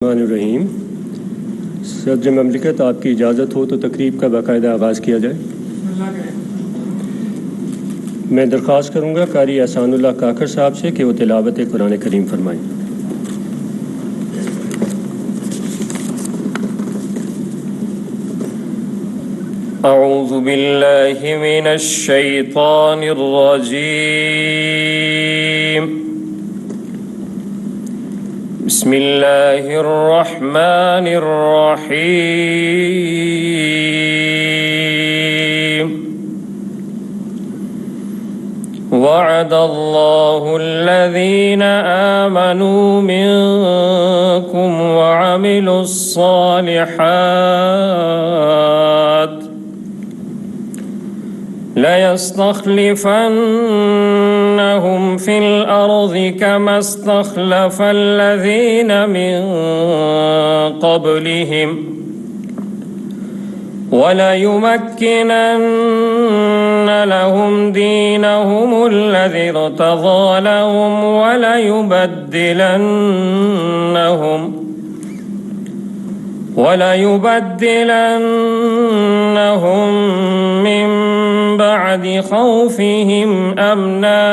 الرحمن الرحیم۔ صدر مملکت، آپ کی اجازت ہو تو تقریب کا باقاعدہ آغاز کیا جائے۔ میں درخواست کروں گا قاری احسان اللہ کاکڑ صاحب سے کہ وہ تلاوت قرآن کریم فرمائیں۔ اعوذ باللہ من الشیطان الرجیم، بسم اللہ الرحمن الرحیم۔ وعد اللہ الذین آمنوا منکم وعملوا الصالحات لَيَسْتَخْلِفَنَّهُمْ فِي الْأَرْضِ كَمَا اسْتَخْلَفَ الَّذِينَ مِنْ قَبْلِهِمْ وَلَيُمَكِّنَنَّ لَهُمْ دِينَهُمُ الَّذِي ارْتَضَىٰ لَهُمْ وَلَيُبَدِّلَنَّهُمْ مِنْ بعد خوفهم امنا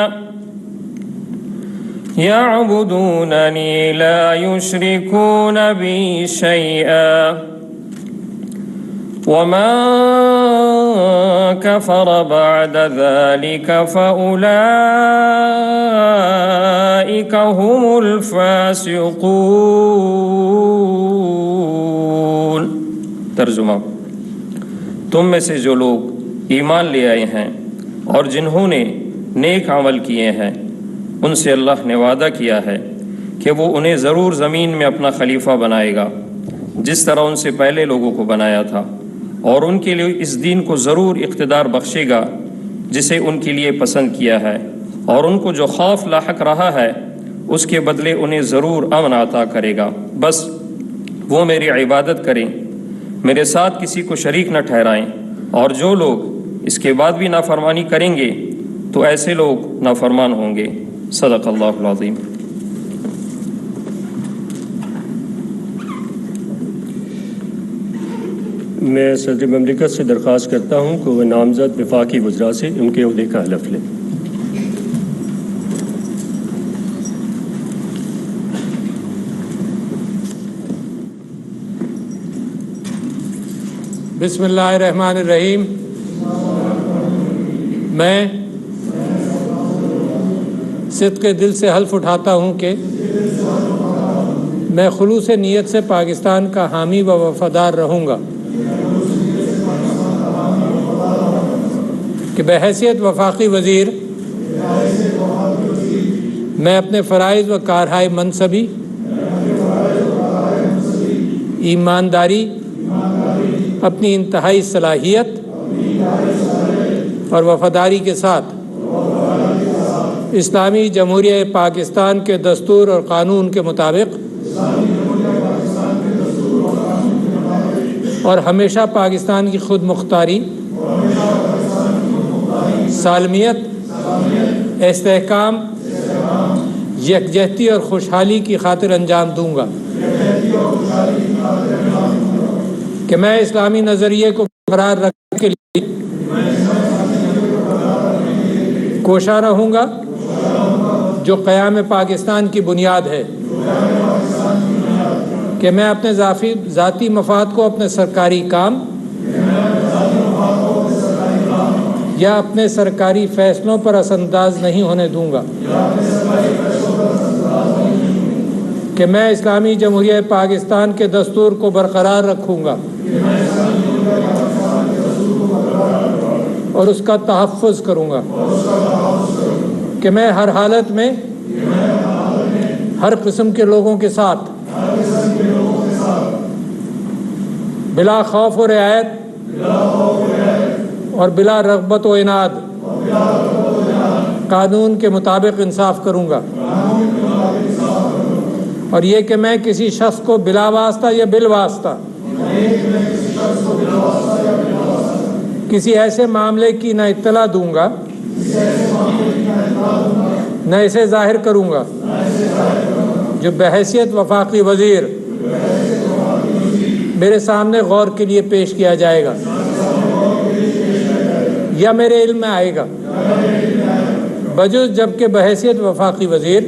يعبدونني لا يشركون بي شيئا ومن كفر بعد ذلك فأولئك هم الفاسقون۔ ترجمہ: تم میں سے جو لوگ ایمان لے آئے ہیں اور جنہوں نے نیک عمل کیے ہیں، ان سے اللہ نے وعدہ کیا ہے کہ وہ انہیں ضرور زمین میں اپنا خلیفہ بنائے گا، جس طرح ان سے پہلے لوگوں کو بنایا تھا، اور ان کے لیے اس دین کو ضرور اقتدار بخشے گا جسے ان کے لیے پسند کیا ہے، اور ان کو جو خوف لاحق رہا ہے اس کے بدلے انہیں ضرور امن عطا کرے گا۔ بس وہ میری عبادت کریں، میرے ساتھ کسی کو شریک نہ ٹھہرائیں، اور جو لوگ اس کے بعد بھی نافرمانی کریں گے تو ایسے لوگ نافرمان ہوں گے۔ صدق اللہ العظیم۔ میں صدر مملکت سے درخواست کرتا ہوں کہ وہ نامزد وفاقی وزراء سے ان کے عہدے کا حلف لیں۔ بسم اللہ الرحمن الرحیم۔ میں صدق دل سے حلف اٹھاتا ہوں کہ میں خلوص نیت سے پاکستان کا حامی و وفادار رہوں گا، کہ بحیثیت وفاقی وزیر میں اپنے فرائض و کارہائے منصبی، ایمانداری، اپنی انتہائی صلاحیت اور وفاداری کے ساتھ اسلامی جمہوریہ پاکستان کے دستور اور قانون کے مطابق اور ہمیشہ پاکستان کی خود مختاری، سالمیت، استحکام، یکجہتی اور خوشحالی کی خاطر انجام دوں گا، کہ میں اسلامی نظریے کو برقرار رکھنے کے لیے کوشاں رہوں گا، جو قیام پاکستان کی بنیاد ہے، کہ میں اپنے ذاتی مفاد کو اپنے سرکاری کام یا اپنے سرکاری فیصلوں پر اثر انداز نہیں ہونے دوں گا، کہ میں اسلامی جمہوریہ پاکستان کے دستور کو برقرار رکھوں گا اور اس کا تحفظ کروں گا، کہ میں ہر حالت میں ہر قسم کے لوگوں کے ساتھ بلا خوف و رعایت اور بلا رغبت و عناد قانون کے مطابق انصاف کروں گا، اور یہ کہ میں کسی شخص کو بلا واسطہ یا بالواسطہ کسی ایسے معاملے کی نہ اطلاع دوں گا نہ اسے ظاہر کروں گا جو بحیثیت وفاقی وزیر میرے سامنے غور کے لیے پیش کیا جائے گا یا میرے علم میں آئے گا، بجز جبکہ بحیثیت وفاقی وزیر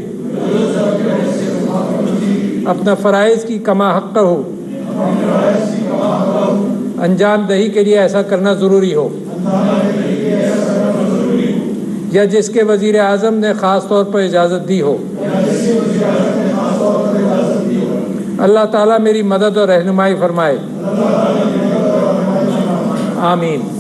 اپنا فرائض کی کما حق ہو انجام دہی کے لیے ایسا کرنا ضروری ہو، یا جس کے وزیر اعظم نے خاص طور پر اجازت دی ہو۔ اللہ تعالیٰ میری مدد اور رہنمائی فرمائے، آمین۔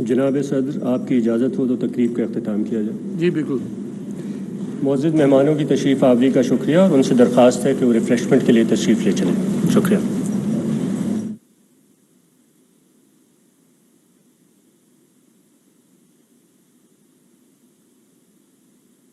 جناب صدر، آپ کی اجازت ہو تو تقریب کا اختتام کیا جائے۔ جی بالکل۔ معزز مہمانوں کی تشریف آوری کا شکریہ، اور ان سے درخواست ہے کہ وہ ریفریشمنٹ کے لیے تشریف لے چلیں۔ شکریہ۔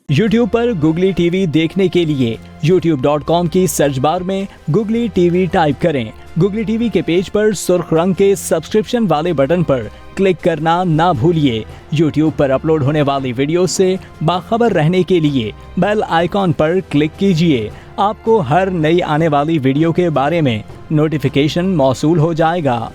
یوٹیوب پر گوگلی ٹی وی دیکھنے کے لیے youtube.com کی سرچ بار میں گوگلی ٹی وی ٹائپ کریں۔ گوگلی ٹی وی کے پیج پر سرخ رنگ کے سبسکرپشن والے بٹن پر کلک کرنا نہ بھولیے۔ یوٹیوب پر اپلوڈ ہونے والی ویڈیو سے باخبر رہنے کے لیے بیل آئیکن پر کلک کیجیے۔ آپ کو ہر نئی آنے والی ویڈیو کے بارے میں نوٹیفیکیشن موصول ہو جائے گا۔